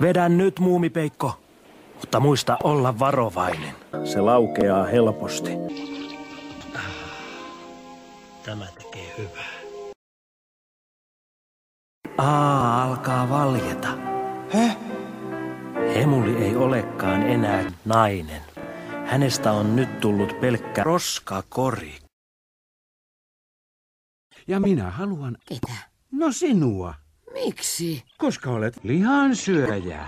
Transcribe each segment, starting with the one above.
Vedä nyt, muumipeikko. Mutta muista olla varovainen. Se laukeaa helposti. Tämä tekee hyvää. Alkaa valjeta. Hemuli ei olekaan enää nainen. Hänestä on nyt tullut pelkkä roskakori. Ja minä haluan... Ketä? No sinua. Miksi? Koska olet lihansyöjä.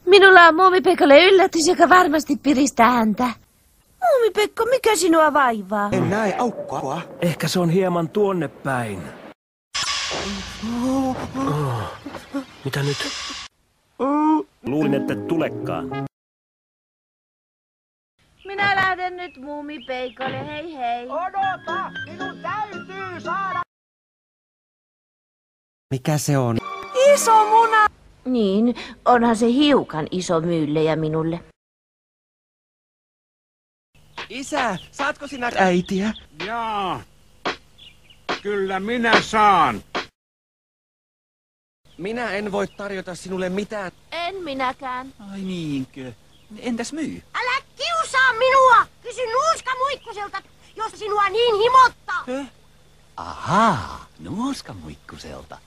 Minulla on Muumipekkolle yllätys, joka varmasti piristää häntä. Muumipekko, mikä sinua vaivaa? En näe aukkoa. Ehkä se on hieman tuonne päin. Mitä nyt? Luulin, että et tulekaan. Minä lähden nyt Muumipeikolle, hei hei. Odota! Minun täytyy saada... Mikä se on? Iso muna! Niin, onhan se hiukan iso myyllejä minulle. Isä, saatko sinä äitiä? Jaa. Kyllä minä saan. Minä en voi tarjota sinulle mitään. En minäkään. Ai niinkö? Entäs myy? Älä kiusaa minua! Kysy nuuskamuikkuselta, jos sinua niin himottaa! Ahaa, nuuskamuikkuselta.